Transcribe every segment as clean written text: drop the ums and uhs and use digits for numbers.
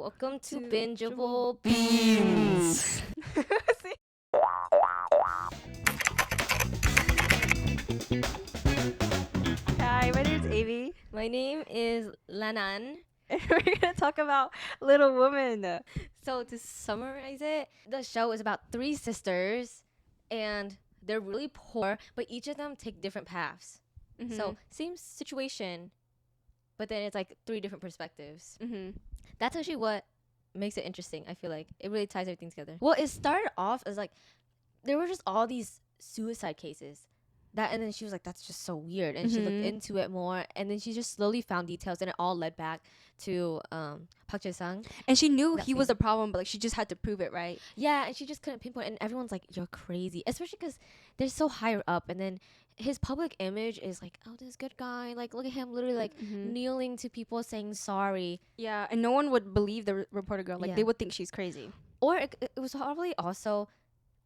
Welcome to Bingeable Beans. Hi, my name is Avi, My name is Lanan. and we're gonna talk about Little Woman. So to summarize it, the show is about three sisters, and they're really poor, but each of them take different paths. So same situation, but then it's like three different perspectives. That's actually what makes it interesting. I feel like it really ties everything together. Well, it started off as like there were just all these suicide cases. And then she was like, that's just so weird. And she looked into it more. And then she just slowly found details. And it all led back to Park Jae-sang. And she knew That he was a problem, but like she just had to prove it, right? Yeah, and she just couldn't pinpoint. And everyone's like, you're crazy. Especially because they're so higher up. And then his public image is like, oh, this good guy. Like, look at him literally like kneeling to people saying sorry. Yeah, and no one would believe the reporter girl. Like Yeah. they would think she's crazy. Or it was probably also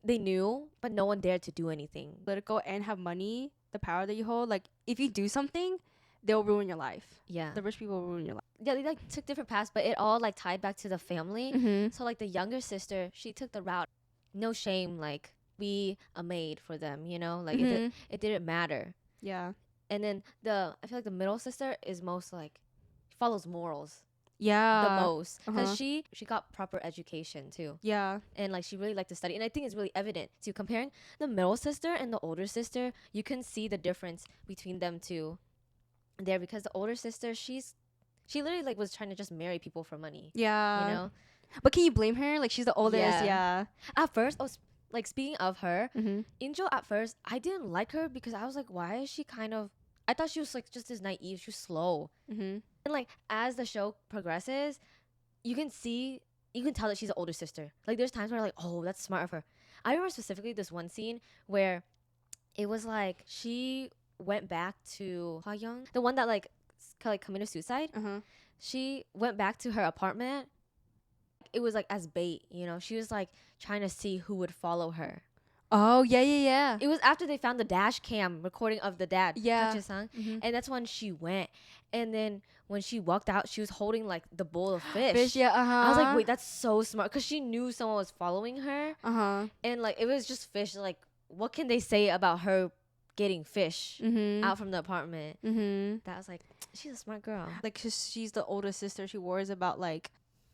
they knew, but no one dared to do anything. Political and have money, the power that you hold. Like if you do something, they'll ruin your life. Yeah. The rich people will ruin your life. Yeah, they like took different paths, but it all like tied back to the family. So like the younger sister, she took the route, no shame, like be a maid for them, you know, like it didn't matter. Yeah. And then I feel like the middle sister is most like follows morals Yeah. the most because she got proper education too. Yeah. And like she really liked to study, and I think it's really evident too. Comparing the middle sister and the older sister, you can see the difference between them two there, because the older sister, she literally like was trying to just marry people for money. Yeah. You know? But can you blame her? Like she's the oldest. Yeah. At first, like speaking of her, Angel, at first, I didn't like her because I was like, why is she I thought she was like just as naive. She was slow. And like as the show progresses, you can tell that she's an older sister. Like there's times where like, oh, that's smart of her. I remember specifically this one scene where it was like she went back to Hwa Young, the one that like committed suicide. She went back to her apartment. It was like as bait, you know. She was like trying to see who would follow her. Oh yeah. It was after they found the dash cam recording of the dad, Yeah. Park Jae-sang, and that's when she went. And then when she walked out, she was holding like the bowl of fish. Yeah. I was like, wait, that's so smart, because she knew someone was following her. And like it was just fish. Like, what can they say about her getting fish out from the apartment? That was like, she's a smart girl. Like she's the older sister. She worries about like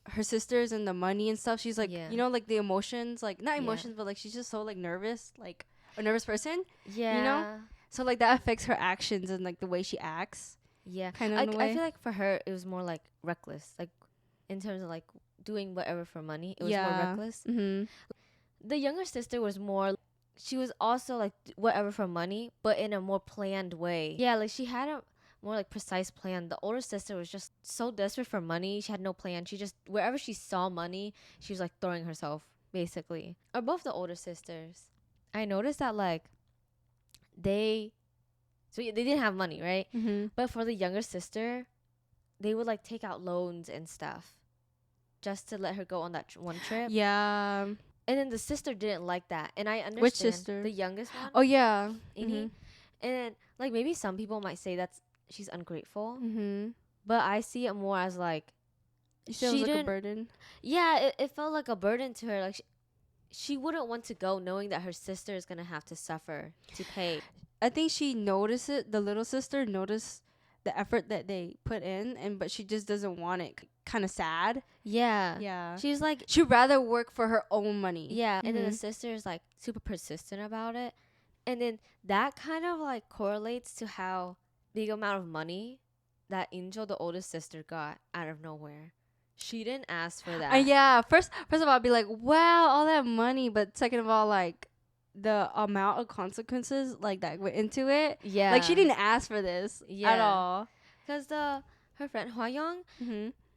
her sisters and the money and stuff. She's like, you know, like the emotions, like not emotions, but like she's just so like nervous, like a nervous person. Yeah. You know? So like that affects her actions and like the way she acts. Yeah. Kind of in a way. I feel like for her, it was more like reckless. Like in terms of like doing whatever for money. It was more reckless. The younger sister was more, she was also like whatever for money, but in a more planned way. Yeah, like she had a more like precise plan. The older sister was just so desperate for money. She had no plan. She just, wherever she saw money, she was like throwing herself, basically. Or both the older sisters. I noticed that like they didn't have money, right? But for the younger sister, they would like take out loans and stuff just to let her go on that one trip. Yeah. And then the sister didn't like that. And I understand. Which sister? The youngest one. Oh yeah. And then like maybe some people might say she's ungrateful. But I see it more as like, You said it was like a burden. Yeah, it felt like a burden to her. Like she wouldn't want to go knowing that her sister is gonna have to suffer to pay. I think she noticed it. The little sister noticed the effort that they put in, but she just doesn't want it. Kind of sad. Yeah. Yeah. She's like, she'd rather work for her own money. Yeah. And then the sister is like super persistent about it. And then that kind of like correlates to how big amount of money that Angel, the oldest sister, got out of nowhere. She didn't ask for that. Yeah. First of all, I'd be like, wow, all that money. But second of all, like the amount of consequences like that went into it. Yeah. Like she didn't ask for this at all. Because her friend Hwa Young,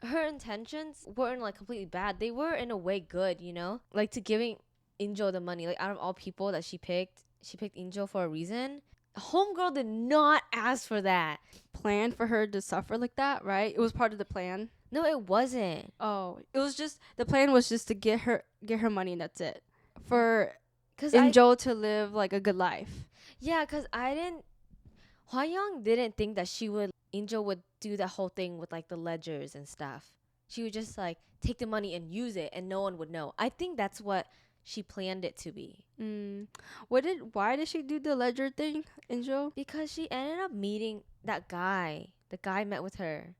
her intentions weren't like completely bad. They were in a way good, you know? Like to giving Angel the money. Like out of all people that she picked Angel for a reason. Homegirl did not ask for that. Plan for her to suffer like that, right? It was part of the plan. No, it wasn't. Oh, it was just the plan was just to get her money and that's it. For Angel to live like a good life. Yeah, cause Hwa Young didn't think that Angel would do that whole thing with like the ledgers and stuff. She would just like take the money and use it and no one would know. I think that's what she planned it to be. Why did she do the ledger thing, Angel? Because she ended up meeting that guy. The guy met with her.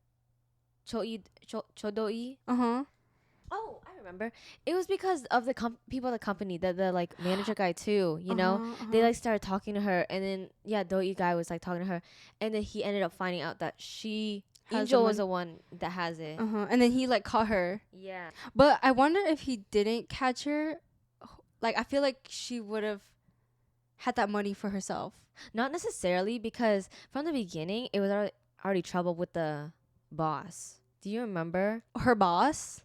Chodoi. Oh, I remember. It was because of the people at the company, the like manager guy too, you know? They like started talking to her, and then Doi guy was like talking to her, and then he ended up finding out that Angel was the one that has it. And then he like caught her. Yeah. But I wonder if he didn't catch her, like I feel like she would have had that money for herself. Not necessarily, because from the beginning it was already trouble with the boss. Do you remember? Her boss?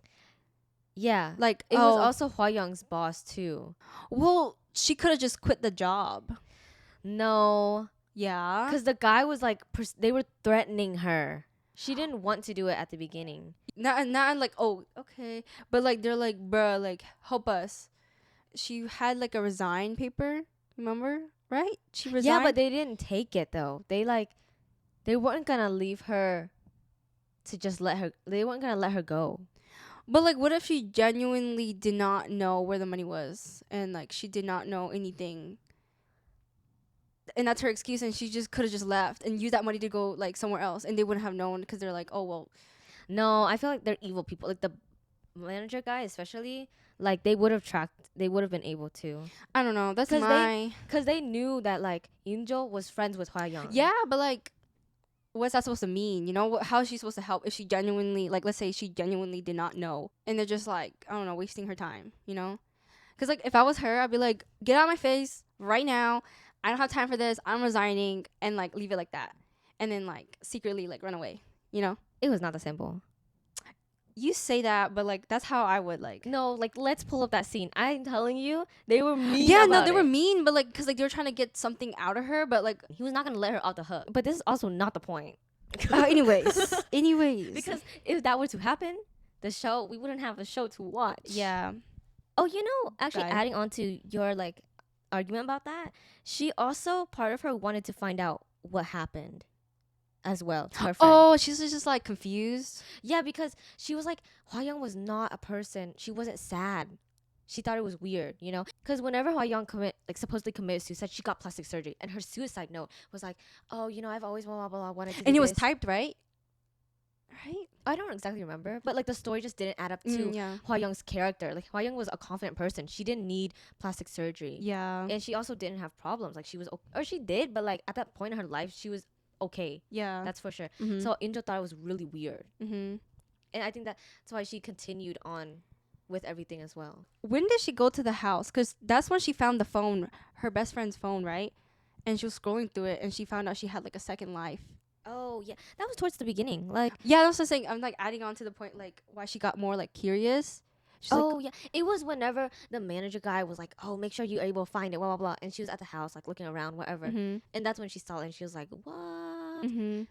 Yeah. Like it was also Hwa Young's boss too. Well, she could have just quit the job. No. Yeah. Because the guy was like, they were threatening her. She didn't want to do it at the beginning. Not like, oh, okay. But like, they're like, bruh, like, help us. She had like a resign paper. Remember? Right? She resigned. Yeah, but they didn't take it though. They weren't gonna leave her to just they weren't gonna let her go. But like, what if she genuinely did not know where the money was, and like she did not know anything, and that's her excuse, and she just could have just left and used that money to go like somewhere else, and they wouldn't have known because they're like, oh well. No, I feel like they're evil people. Like the manager guy, especially, like they would have been able to. I don't know. That's because they knew that like Angel was friends with Hwa Young. Yeah, but like, what's that supposed to mean? You know, how is she supposed to help if she genuinely, like, let's say she genuinely did not know, and they're just like, I don't know, wasting her time, you know? Because like, if I was her, I'd be like, get out of my face right now. I don't have time for this. I'm resigning, and like leave it like that, and then like secretly like run away. You know? It was not that simple. You say that, but like that's how I would like. No, like let's pull up that scene. I'm telling you, they were mean. Yeah, no, they were mean, but like, because like they were trying to get something out of her, but like he was not gonna let her off the hook. But this is also not the point. Anyways, because if that were to happen, we wouldn't have a show to watch. Yeah. Oh, you know, actually adding on to your like argument about that, she also, part of her wanted to find out what happened as well to her friend. Oh, she's just like confused. Yeah, because she was like, Hwa Young was not a person. She wasn't sad. She thought it was weird, you know? Because whenever Hwa Young supposedly committed suicide, she got plastic surgery. And her suicide note was like, oh, you know, I've always blah, blah, blah, wanted to do And it was this. typed, right? Right? I don't exactly remember. But, like, the story just didn't add up to Hwa Young's character. Like, Hwa Young was a confident person. She didn't need plastic surgery. Yeah. And she also didn't have problems. Like, she was... Or she did, but, like, at that point in her life, she was okay. Yeah. That's for sure. Mm-hmm. So, Angel thought it was really weird. Mm-hmm. And I think that's why she continued on with everything as well. When did she go to the house? Because that's when she found the phone, her best friend's phone, right? And she was scrolling through it, and she found out she had like a second life. Oh yeah, that was towards the beginning. Like yeah, that's what I'm saying. I'm like adding on to the point, like why she got more like curious. She's yeah, it was whenever the manager guy was like, "Oh, make sure you're able to find it," blah blah blah, and she was at the house like looking around, whatever, and that's when she saw it, and she was like, "What?"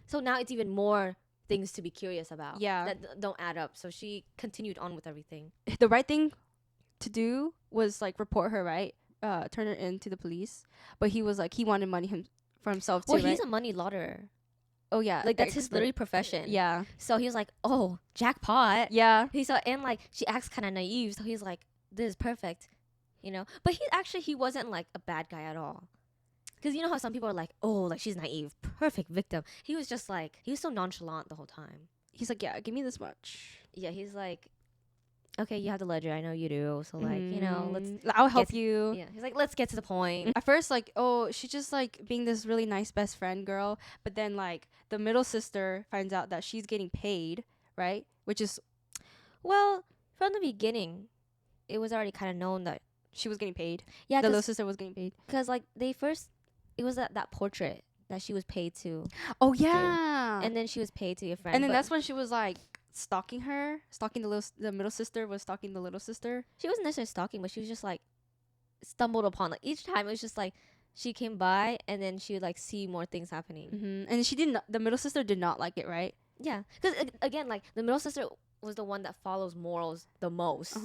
So now it's even more things to be curious about. Yeah, that don't add up. So she continued on with everything. The right thing to do was like report her, right? Turn her in to the police. But he was like, he wanted money for himself too. Well, right? He's a money launderer. Oh yeah, like that's his literally profession. Yeah. So he was like, "Oh, jackpot." Yeah. He saw, and like she acts kind of naive, so he's like, "This is perfect," you know. But he wasn't like a bad guy at all. Because you know how some people are like, "Oh, like she's naive, perfect victim." He was just like, he was so nonchalant the whole time. He's like, "Yeah, give me this much." Yeah, he's like, "Okay, you have the ledger. I know you do. So like, you know, I'll help you." Yeah, he's like, "Let's get to the point." At first, like, oh, she's just like being this really nice best friend girl, but then like the middle sister finds out that she's getting paid, right? Which is, well, from the beginning, it was already kind of known that she was getting paid. Yeah, the little sister was getting paid because like it was that portrait that she was paid to. Oh yeah, and then she was paid to your friend, and then that's when she was like stalking the middle sister was stalking the little sister. She wasn't necessarily stalking, but she was just like stumbled upon, like each time it was just like she came by and then she would like see more things happening. And the middle sister did not like it, right? Yeah, because again, like the middle sister was the one that follows morals the most.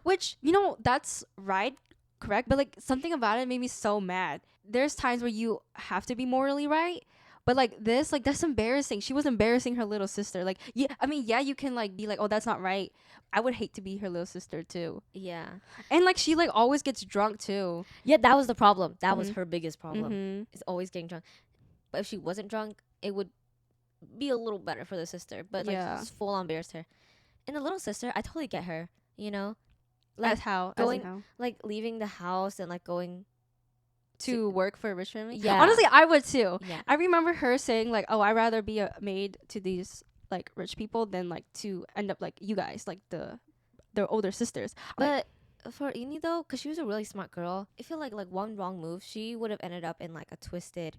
Which, you know, that's right, correct, but like something about it made me so mad. There's times where you have to be morally right, But like this, like that's embarrassing. She was embarrassing her little sister. Like, yeah, I mean, yeah, you can like be like, oh, that's not right. I would hate to be her little sister too. Yeah. And like she like always gets drunk too. Yeah, that was the problem. That was Mhm. her biggest problem. Mhm. Is always getting drunk. But if she wasn't drunk, it would be a little better for the sister. But like Yeah. just full on embarrassed her. And the little sister, I totally get her. You know, As like how? going, As in how? like leaving the house and like going. To work for a rich family. Yeah. Honestly, I would too. Yeah. I remember her saying like, "Oh, I'd rather be a maid to these like rich people than like to end up like you guys, like their older sisters." But for Ini though, because she was a really smart girl, I feel like one wrong move, she would have ended up in like a twisted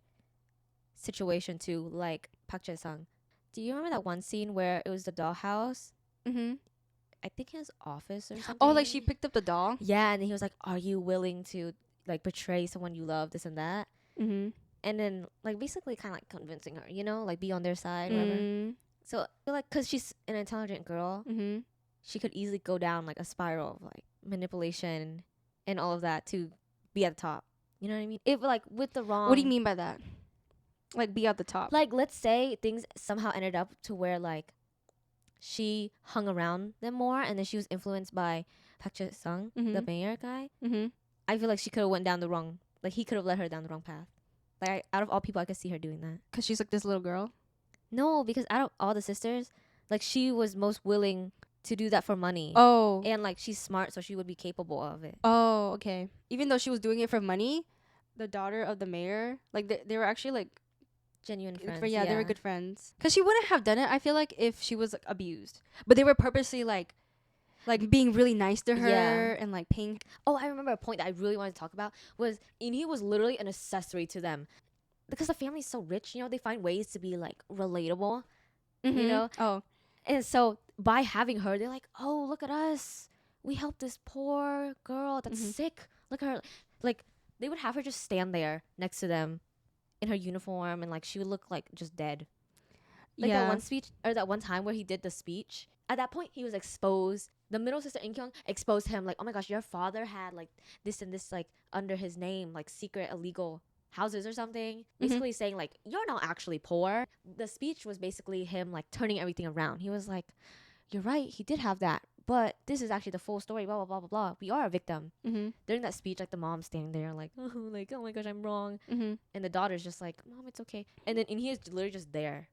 situation too, like Park Jae Sung. Do you remember that one scene where it was the dollhouse? Mhm. I think his office or something. Oh, like she picked up the doll. Yeah, and then he was like, "Are you willing to like betray someone you love, this and that?" Mhm. And then like basically kind of like convincing her, you know, like be on their side, whatever. Mhm. So I feel like because she's an intelligent girl, Mhm. she could easily go down like a spiral of like manipulation and all of that to be at the top. You know what I mean? If like with the wrong. What do you mean by that? Like be at the top. Like let's say things somehow ended up to where like she hung around them more, and then she was influenced by Park Jae Sung, the Mhm. mayor guy. Mhm. I feel like she could have went down the wrong. Like he could have led her down the wrong path. Like out of all people, I could see her doing that. Cause she's like this little girl. No, because out of all the sisters, like she was most willing to do that for money. Oh. And like she's smart, so she would be capable of it. Oh, okay. Even though she was doing it for money, the daughter of the mayor, like they were actually like Genuine friends. yeah, they were good friends. Cause she wouldn't have done it, I feel like, if she was like abused. But they were purposely like being really nice to her Yeah. and like paying. Oh, I remember a point that I really wanted to talk about was Inhi was literally an accessory to them. Because the family's so rich, you know, they find ways to be like relatable, Mhm. you know? Oh. And so by having her, they're like, oh, look at us. We helped this poor girl that's Mhm. sick. Look at her. Like, they would have her just stand there next to them in her uniform, and like she would look like just dead. Like that one speech, or that one time where he did the speech. At that point, he was exposed. The middle sister In Kyung exposed him, like, oh my gosh, your father had like this and this like under his name, like secret illegal houses or something. Basically saying like you're not actually poor. The speech was basically him like turning everything around. He was like, you're right, he did have that, but this is actually the full story. Blah blah blah blah blah. We are a victim. Mhm. During that speech, like the mom standing there, like oh my gosh, I'm wrong, Mhm. and the daughter's just like, Mom, it's okay. And then he is literally just there.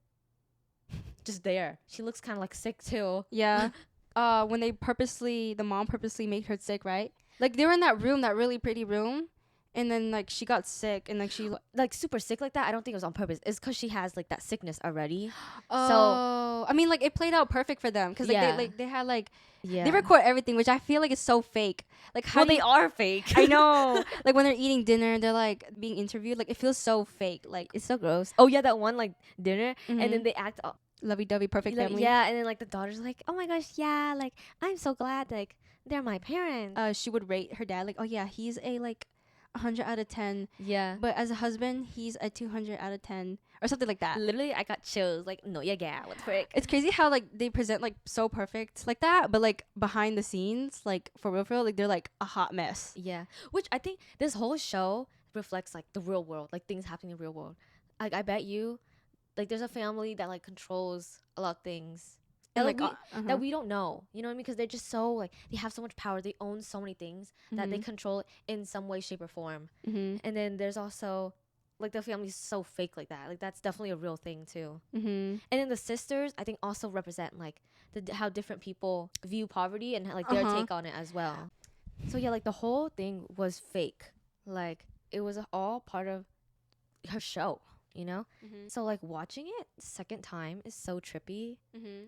Just there. She looks kind of like sick too. Yeah. When the mom purposely made her sick, right? Like they were in that room, that really pretty room, and then like she got sick, and like she. Like super sick like that. I don't think it was on purpose. It's because she has like that sickness already. Oh, I mean, like it played out perfect for them because like Yeah. they had like Yeah. they record everything, which I feel like is so fake. Like how Well, do they you- are fake. I know. Like when they're eating dinner, they're like being interviewed. Like it feels so fake. Like It's so gross. Oh yeah, that one like dinner, Mhm. and then they act. lovey-dovey, perfect Like, family. yeah, and then like the daughter's like, oh my gosh, yeah, like I'm so glad like they're my parents. She would rate her dad like, oh yeah, he's a like 100 out of 10, Yeah. but as a husband, he's a 200 out of 10 or something like that. Literally, I got chills. Like, no, yeah, what the frick? It's crazy how like they present like so perfect like that, but like behind the scenes, like for real, like they're like a hot mess. Yeah. Which I think this whole show reflects like the real world, like things happening in the real world. Like I bet you, like there's a family that like controls a lot of things. And And, like like that we don't know, you know what I mean? Because they're just so like they have so much power, they own so many things that they control in some way, shape, or form. Mhm. And then there's also like the family's so fake like that. Like that's definitely a real thing too. Mhm. And then the sisters, I think, also represent like how different people view poverty and like their take on it as well. So yeah, like the whole thing was fake. Like it was all part of her show, you know. So like watching it second time is so trippy.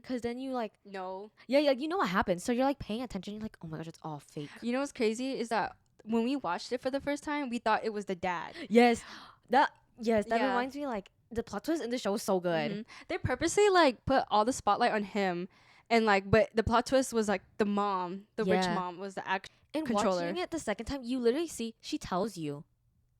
Cause then you like No. yeah, like you know what happens. So you're like paying attention. You're like, oh my gosh, it's all fake. You know what's crazy is that when we watched it for the first time, we thought it was the dad. Yes, that Yeah. reminds me like the plot twist in the show was so good. They purposely like put all the spotlight on him, and like, but the plot twist was like the mom, the rich Yeah. mom, was the act. And Controller. watching it the second time, you literally see she tells you.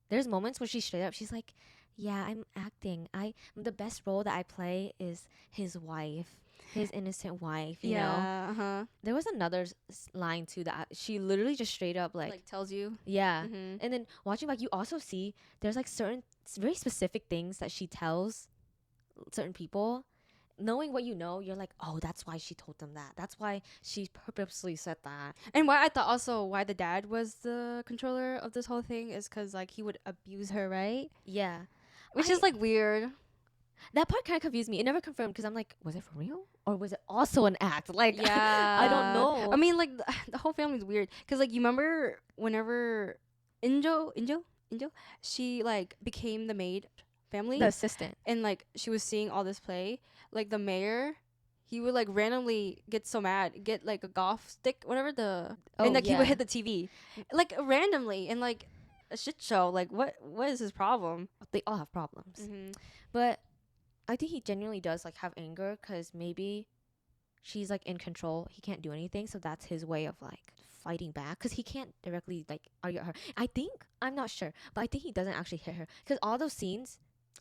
There's moments where she straight up, she's like, "Yeah, I'm acting. The best role that I play is his wife, his innocent wife." You know. There was another line too that she literally just straight up like tells you. yeah. Mhm. And then watching back, you also see there's like certain very specific things that she tells certain people, knowing what you know, you're like, oh, that's why she told them that. That's why she purposely said that. And why I thought also why the dad was the controller of this whole thing is because like he would abuse her, right? Yeah. Which is like weird. That part kind of confused me. It never confirmed because I'm like, was it for real? Or was it also an act? Like, Yeah. I don't know. I mean, like, the whole family's weird. Because, like, you remember whenever Injo, she, like, became the maid family? The assistant. And, like, she was seeing all this play. Like, the mayor, he would, like, randomly get so mad, get, like, a golf stick, whatever and, like, he would hit the TV. Like, randomly. And, like, a shit show. Like, what is his problem? They all have problems. Mm-hmm. But I think he genuinely does like have anger because maybe she's like in control. He can't do anything, so that's his way of like fighting back because he can't directly like argue at her. I'm not sure, but I think he doesn't actually hit her because all those scenes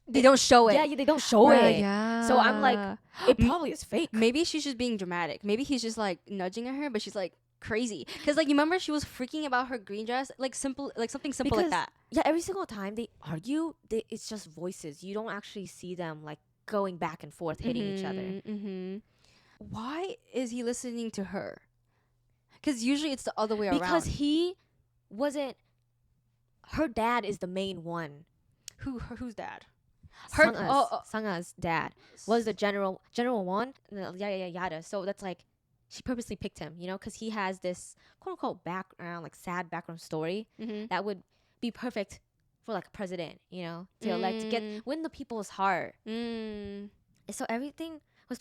they don't show it. Yeah, they don't show it. Yeah. So I'm like, it probably is fake. Maybe she's just being dramatic. Maybe he's just like nudging at her, but she's like crazy because like you remember she was freaking about her green dress, like something simple like that. Yeah, every single time they argue, it's just voices. You don't actually see them like going back and forth hitting each other. Mm-hmm. Why is he listening to her? Because usually it's the other way around. Because he wasn't. Her dad is the main one. Who's dad? Sanga's dad was the general one. Yada. So that's like she purposely picked him, you know, because he has this quote unquote background, like sad background story that would be perfect for like a president, you know, to elect, to win the people's heart. So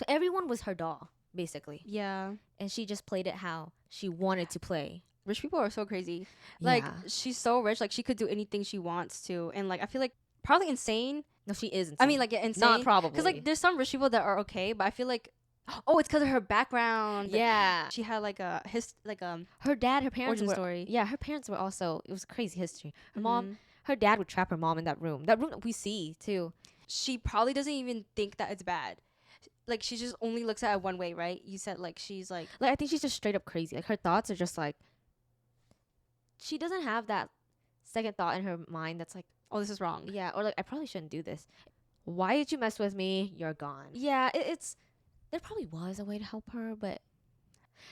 everyone was her doll, basically. Yeah. And she just played it how she wanted to play. Rich people are so crazy. Like, she's so rich, like she could do anything she wants to. And like, I feel like probably insane. No, she is insane. I mean, like, insane. Not probably. Because like, there's some rich people that are okay, but I feel like, oh, it's because of her background. Yeah. She had like her parents origin were, story. Yeah, her parents were also, it was a crazy history. Her dad would trap her mom in that room that we see too. She probably doesn't even think that it's bad. Like, she just only looks at it one way, right? You said like she's like I think she's just straight up crazy. Like, her thoughts are just like, she doesn't have that second thought in her mind that's like, oh, this is wrong. Yeah, or like, I probably shouldn't do this. Why did you mess with me? You're gone. Yeah, there probably was a way to help her, but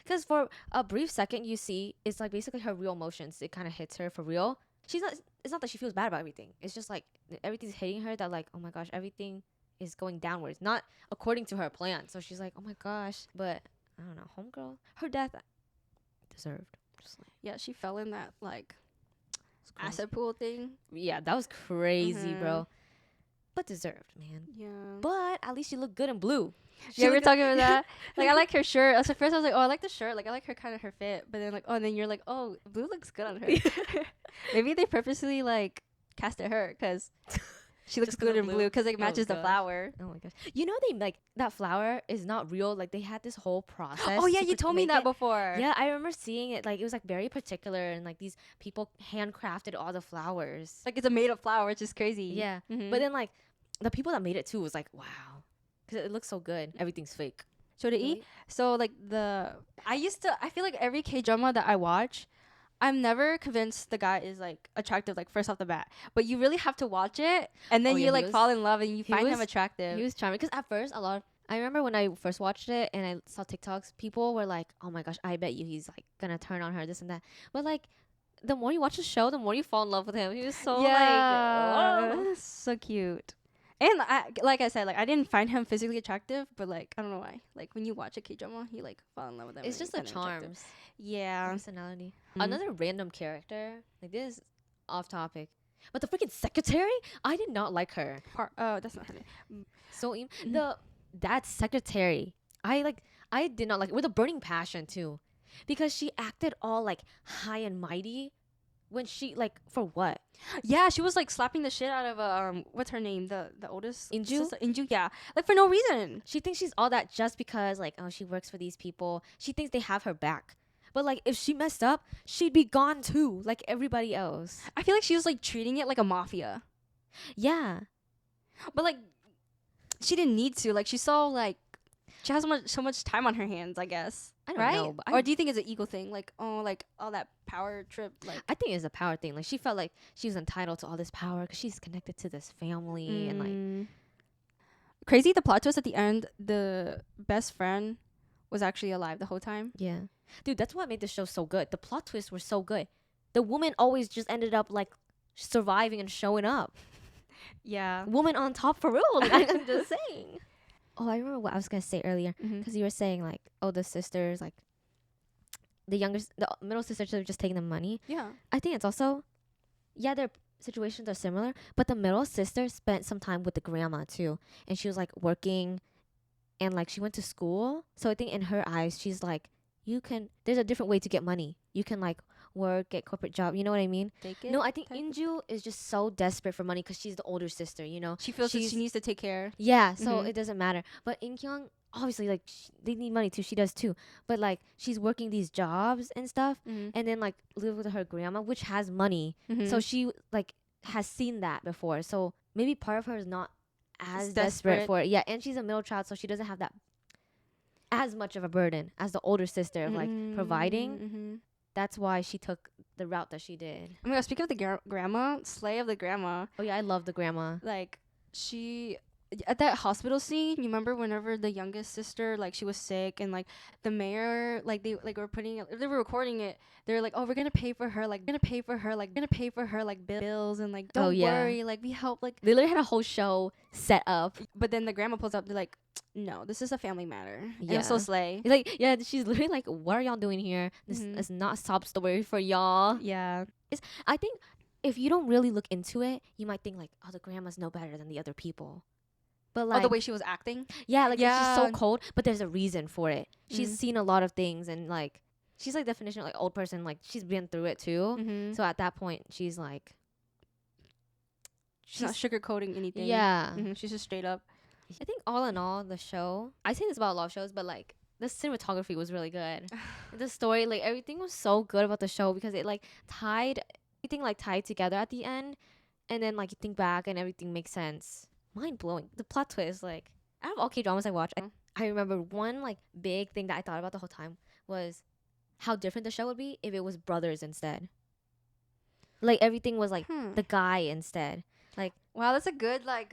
because for a brief second you see it's like basically her real emotions. It kind of hits her for real. It's not that she feels bad about everything. It's just like everything's hitting her that like, oh my gosh, everything is going downwards, not according to her plan. So she's like, oh my gosh. But I don't know, homegirl, her death deserved. Just like, yeah, she fell in that like acid pool thing. Yeah, that was crazy, bro. But deserved, man. Yeah. But at least she looked good in blue. Yeah, we were talking about that. Like, I like her shirt. So first I was like, oh, I like the shirt. Like, I like her kind of her fit. But then like, oh, and then you're like, oh, blue looks good on her. Maybe they purposely like casted her because she looks good in blue because it matches the flower. Oh my gosh. You know, they like that flower is not real. Like, they had this whole process. Oh yeah, you told me that before. Yeah, I remember seeing it. Like, it was like very particular, and like these people handcrafted all the flowers. Like, it's a made up flower, which is crazy. Yeah. But then like the people that made it too was like, wow, because it looks so good. Everything's fake. So to eat. So like I feel like every K-drama that I watch, I'm never convinced the guy is like attractive, like first off the bat. But you really have to watch it, and then you like fall in love and you find him attractive. He was charming because at first I remember when I first watched it and I saw TikToks, people were like, oh my gosh, I bet you he's like gonna turn on her, this and that. But like, the more you watch the show, the more you fall in love with him. He was so like, so cute. And like I said, like I didn't find him physically attractive, but like I don't know why. Like when you watch a K-drama, you like fall in love with him. It's just the charms. Yeah. Personality. Another random character. Like, this is off topic. But the freaking secretary, I did not like her. That's not her name. So that secretary, I did not like it with a burning passion too. Because she acted all like high and mighty when she like, for what? Yeah, she was like slapping the shit out of what's her name? The oldest Inju? Inju, yeah. Like for no reason. She thinks she's all that just because like, oh, she works for these people. She thinks they have her back. But like, if she messed up, she'd be gone too, like everybody else. I feel like she was like treating it like a mafia. Yeah. But like, she didn't need to. Like, she saw like she has so much time on her hands, I guess. I don't know. But or do you think it's an ego thing? Like, oh, like all that power trip. Like, I think it's a power thing. Like, she felt like she was entitled to all this power because she's connected to this family and like. crazy. The plot twist at the end, the best friend was actually alive the whole time. Yeah. Dude, that's what made the show so good. The plot twists were so good. The woman always just ended up like surviving and showing up. Yeah. Woman on top for real. Like, I'm just saying. Oh, I remember what I was going to say earlier. Because you were saying like, oh, the sisters, like the middle sister should have just taken the money. Yeah. I think it's also, yeah, their situations are similar, but the middle sister spent some time with the grandma too. And she was like working and like she went to school. So I think in her eyes, she's like, there's a different way to get money. You can like work, get corporate job. You know what I mean? No, I think Inju is just so desperate for money because she's the older sister, you know? She feels that she needs to take care. Yeah, so it doesn't matter. But In-kyung, obviously, like, they need money too. She does too. But like, she's working these jobs and stuff and then like live with her grandma, which has money. So she like has seen that before. So maybe part of her is not as desperate for it. Yeah, and she's a middle child, so she doesn't have that as much of a burden as the older sister of like providing. That's why she took the route that she did. Oh my god, speaking of the grandma, slay of the grandma. Oh yeah, I love the grandma. Like, she, at that hospital scene, you remember whenever the youngest sister, like, she was sick and like the mayor, like they were recording it. They're like, oh, we're gonna pay for her like bills and like don't worry, like we help, like they literally had a whole show set up. But then the grandma pulls up, they're like, no, this is a family matter. Yeah. And so slay. It's like, yeah, she's literally like, what are y'all doing here? This is not a sob story for y'all. Yeah. I think if you don't really look into it, you might think like, oh, the grandma's no better than the other people. But like, the way she was acting. Yeah, like she's so cold, but there's a reason for it. She's seen a lot of things and like, she's like definition of like old person. Like she's been through it too. So at that point, she's like, she's not sugarcoating anything. Yeah. She's just straight up. I think all in all, the show, I say this about a lot of shows, but like the cinematography was really good. The story, like everything was so good about the show because it like everything tied together at the end. And then like you think back and everything makes sense. Mind blowing. The plot twist, like out of all K-dramas I watched, I remember one like big thing that I thought about the whole time was how different the show would be if it was brothers instead. Like everything was like the guy instead. Like, wow, that's a good like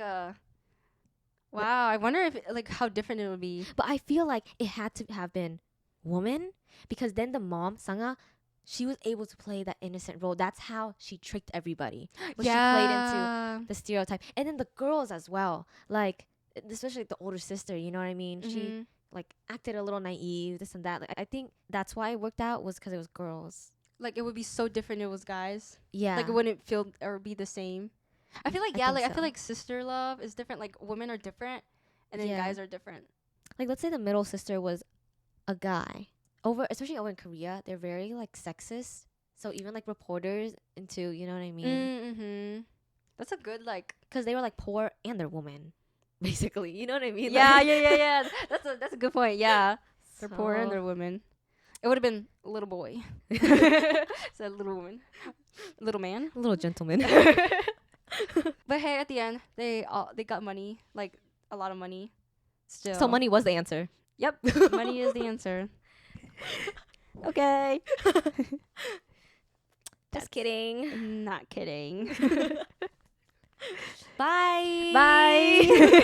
wow, I wonder if like how different it would be. But I feel like it had to have been woman because then the mom, Sangha, she was able to play that innocent role. That's how she tricked everybody. She played into the stereotype. And then the girls as well. Like, especially like, the older sister, you know what I mean? She like acted a little naive, this and that. Like, I think that's why it worked out was because it was girls. Like it would be so different if it was guys. Yeah. Like it wouldn't feel or be the same. I feel like I feel like sister love is different. Like women are different, and then guys are different. Like let's say the middle sister was a guy. Especially over in Korea, they're very like sexist. So even like reporters into, you know what I mean? That's a good like, because they were like poor and they're women, basically. You know what I mean? Yeah, like, yeah. That's a good point. Yeah, they're poor and they're women. It would have been a little boy. So a little woman, little man, a little gentleman. But hey, at the end, they got money, like a lot of money. Still, so money was the answer. Yep, money is the answer. Okay. Just kidding. Not kidding. Bye. Bye.